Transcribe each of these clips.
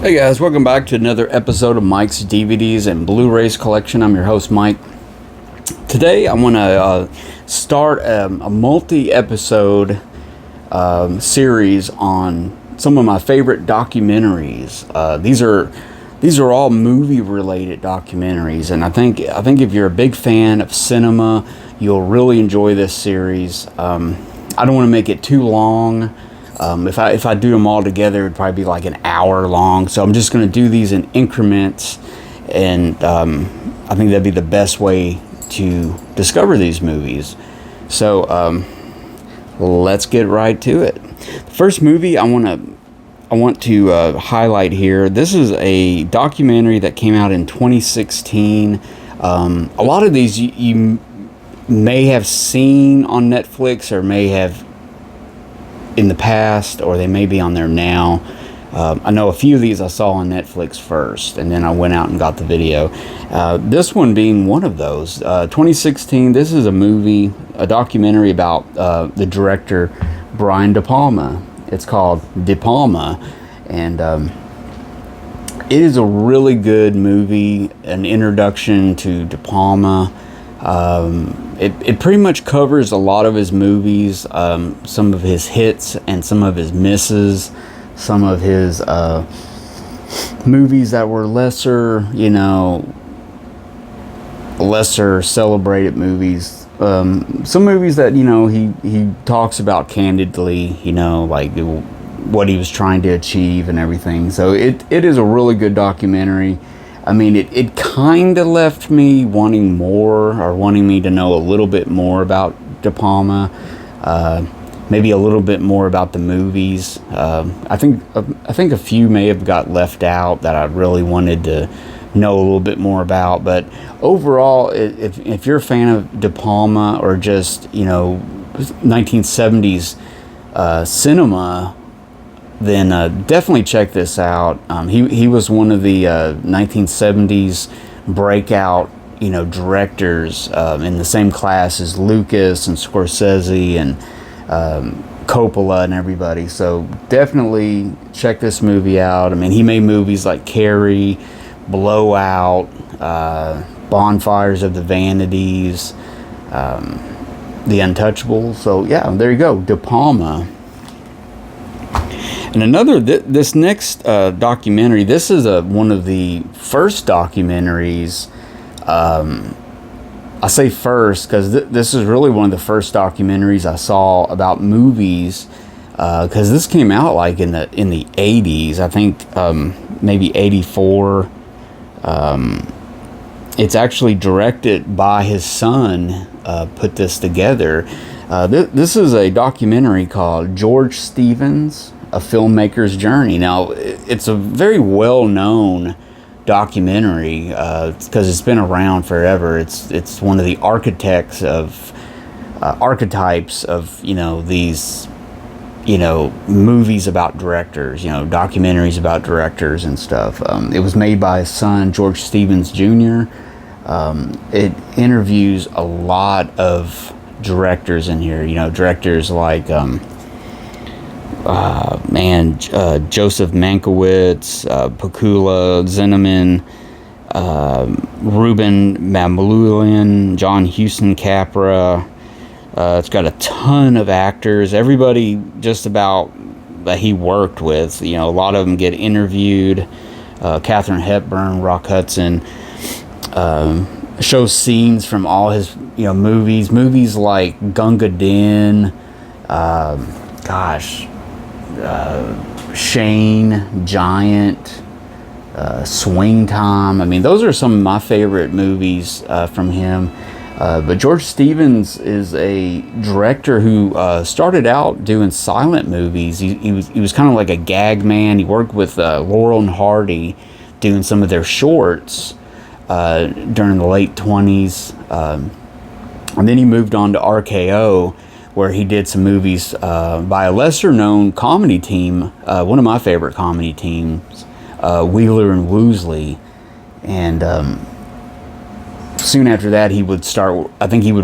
Hey guys, welcome back to another episode of Mike's DVDs and Blu-rays collection. I'm your host Mike. Today I want to start a multi-episode series on some of my favorite documentaries. These are all movie-related documentaries, and I think if you're a big fan of cinema, you'll really enjoy this series. I don't want to make it too long. If I do them all together, it'd probably be like an hour long. So I'm just going to do these in increments, and I think that'd be the best way to discover these movies. So let's get right to it. The first movie I want to highlight here. This is a documentary that came out in 2016. A lot of these you may have seen on Netflix or may have in the past, or they may be on there now. I know a few of these I saw on Netflix first, and then I went out and got the video. This one being one of those. 2016, this is a documentary about the director Brian De Palma. It's called De Palma, and it is a really good movie, an introduction to De Palma. It pretty much covers a lot of his movies, some of his hits and some of his misses, some of his movies that were lesser celebrated movies. Some movies that, he talks about candidly, like what he was trying to achieve and everything. So it is a really good documentary. I mean, it kind of left me wanting more, or wanting me to know a little bit more about De Palma, maybe a little bit more about the movies. I think a few may have got left out that I really wanted to know a little bit more about. But overall, if you're a fan of De Palma, or just 1970s cinema, then definitely check this out. He was one of the 1970s breakout, directors in the same class as Lucas and Scorsese and Coppola and everybody. So definitely check this movie out. I mean, he made movies like Carrie, Blowout, Bonfires of the Vanities, The Untouchables. So yeah, there you go, De Palma. And another, this next documentary, this is one of the first documentaries. I say first because this is really one of the first documentaries I saw about movies, because this came out like in the 80s. I think maybe 84. It's actually directed by his son. Put this together. This is a documentary called George Stevens: A Filmmaker's Journey. Now, it's a very well-known documentary because it's been around forever. It's one of the architects of archetypes of these movies about directors, documentaries about directors and stuff. It was made by his son, George Stevens Jr. It interviews a lot of directors in here. Directors like Joseph Mankiewicz, Pakula Zinnemann, Ruben Mamoulian, John Huston Capra. It's got a ton of actors. Everybody just about that he worked with. A lot of them get interviewed. Katharine Hepburn, Rock Hudson. Shows scenes from all his movies like Gunga Din. Shane, Giant, Swing Time. I mean, those are some of my favorite movies from him. But George Stevens is a director who started out doing silent movies. He was kind of like a gag man. He worked with Laurel and Hardy doing some of their shorts during the late 20s. And then he moved on to RKO, where he did some movies by a lesser-known comedy team, one of my favorite comedy teams, Wheeler and Woosley. And soon after that, he would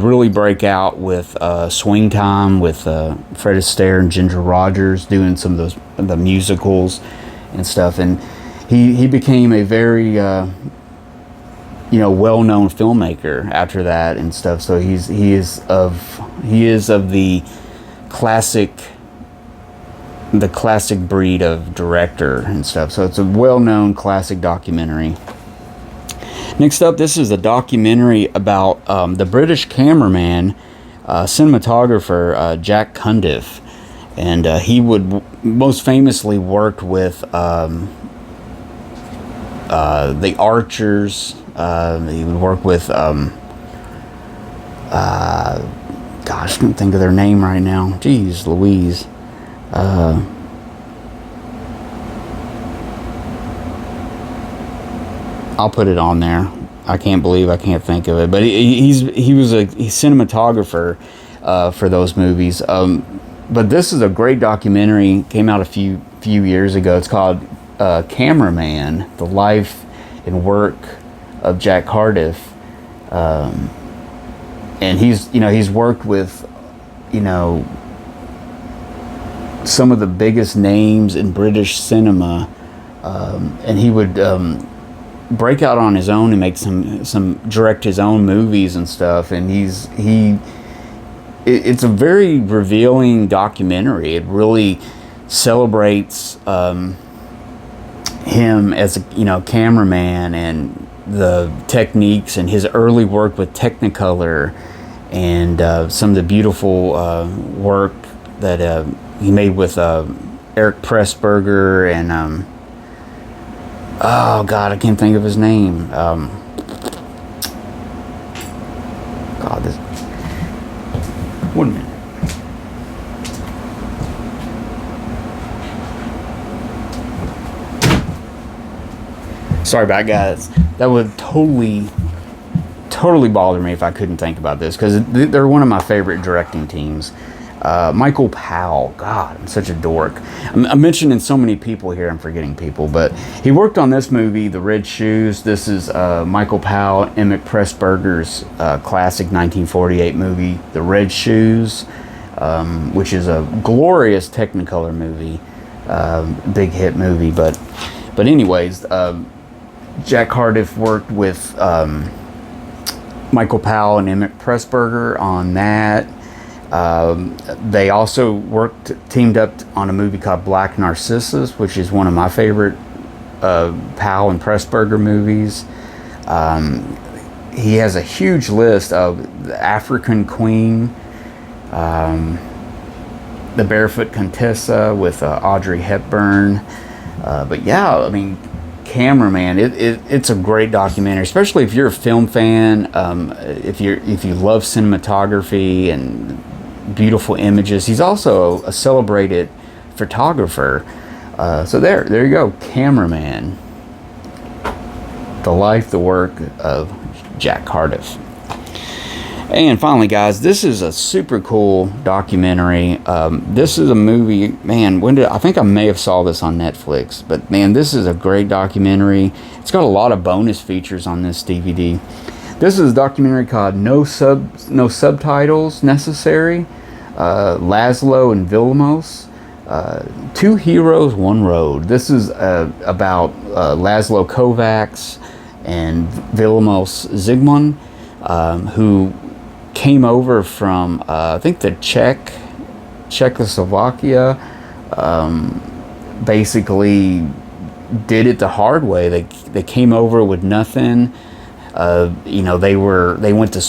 really break out with Swing Time with Fred Astaire and Ginger Rogers, doing some of the musicals and stuff. And he became a very well-known filmmaker after that and stuff. So he is of the classic breed of director and stuff. So it's a well-known classic documentary. Next up, this is a documentary about the British cameraman, cinematographer Jack Cundiff, and he would most famously worked with the Archers. He would work with gosh, I can't think of their name right now. Jeez Louise. I'll put it on there. I can't believe I can't think of it. But he was a cinematographer for those movies. But this is a great documentary. Came out a few years ago. It's called Cameraman: The Life and Work of Jack Cundiff. And he's worked with some of the biggest names in British cinema, and he would break out on his own and make some direct his own movies and stuff. And it's a very revealing documentary. It really celebrates him as a cameraman and the techniques and his early work with Technicolor and some of the beautiful work that he made with Eric Pressburger and oh God, I can't think of his name. One minute. Sorry about it, guys. That would totally bother me if I couldn't think about this, because they're one of my favorite directing teams. Michael Powell. God, I'm such a dork. I'm mentioning so many people here, I'm forgetting people, but he worked on this movie, The Red Shoes. This is Michael Powell, Emmett Pressburger's classic 1948 movie, The Red Shoes, which is a glorious Technicolor movie, big hit movie. But anyways, Jack Cundiff worked with Michael Powell and Emmett Pressburger on that. They also teamed up on a movie called Black Narcissus, which is one of my favorite Powell and Pressburger movies. He has a huge list of The African Queen, The Barefoot Contessa with Audrey Hepburn. But yeah, I mean, Cameraman, it's a great documentary, especially if you're a film fan, if you love cinematography and beautiful images. He's also a celebrated photographer. So there you go, Cameraman: The Life, the Work of Jack Cundiff. And finally, guys, this is a super cool documentary. This is a movie, man, I think I may have saw this on Netflix, but man, this is a great documentary. It's got a lot of bonus features on this DVD. This is a documentary called No Subtitles Necessary, Laszlo and Vilmos, Two Heroes, One Road. This is about Laszlo Kovacs and Vilmos Zsigmond, who came over from I think the Czechoslovakia. Basically did it the hard way. They came over with nothing. They went to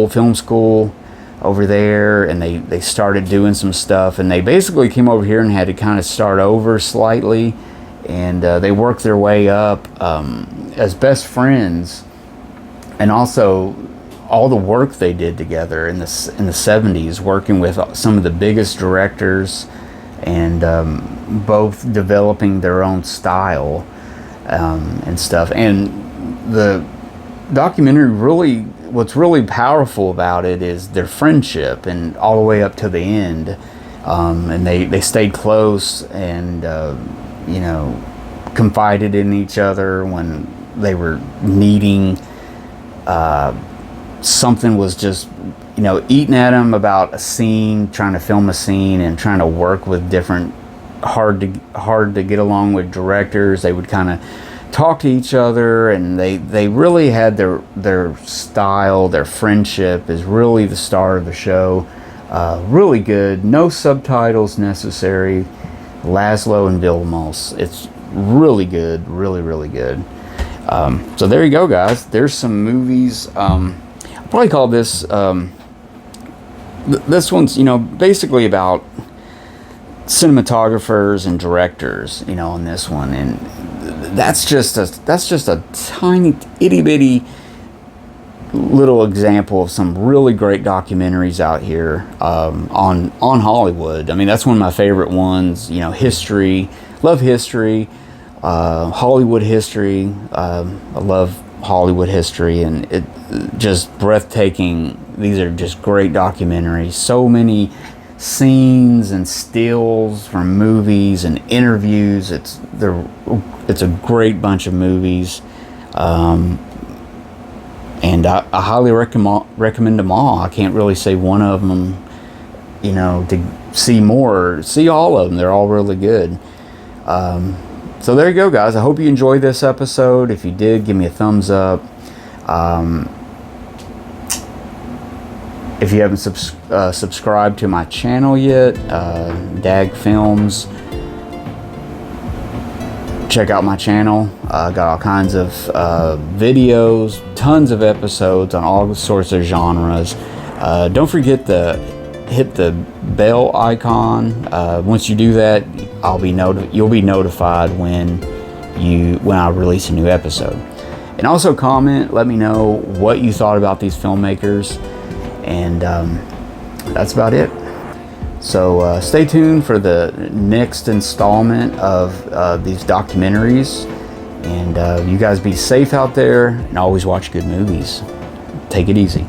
film school over there, and they started doing some stuff, and they basically came over here and had to kind of start over slightly, and they worked their way up as best friends. And also all the work they did together in the 70s, working with some of the biggest directors, and both developing their own style and stuff. And the documentary, what's really powerful about it is their friendship, and all the way up to the end. And they stayed close, and confided in each other when they were needing something was just eating at them about a scene, trying to film a scene, and trying to work with different hard to get along with directors. They would kind of talk to each other, and they really had their style. Their friendship is really the star of the show. Really good. No subtitles necessary. Laszlo and Vilmos. It's really good. Really good. So there you go, guys. There's some movies. I'll probably call this. This one's, basically about cinematographers and directors, on this one, and that's just a tiny itty bitty little example of some really great documentaries out here on Hollywood. I mean, that's one of my favorite ones. History, love history, Hollywood history. I love Hollywood history, and it just breathtaking. These are just great documentaries. So many scenes and stills from movies and interviews. It's a great bunch of movies. And I highly recommend them all. I can't really say one of them, to see more. See all of them. They're all really good. So there you go, guys. I hope you enjoyed this episode. If you did, give me a thumbs up. If you haven't subscribed to my channel yet, Dag Films, check out my channel. Got all kinds of videos, tons of episodes on all sorts of genres. Don't forget to hit the bell icon. Once you do that, you'll be notified when I release a new episode. And also comment, let me know what you thought about these filmmakers. And that's about it. So stay tuned for the next installment of these documentaries. And you guys be safe out there, and always watch good movies. Take it easy.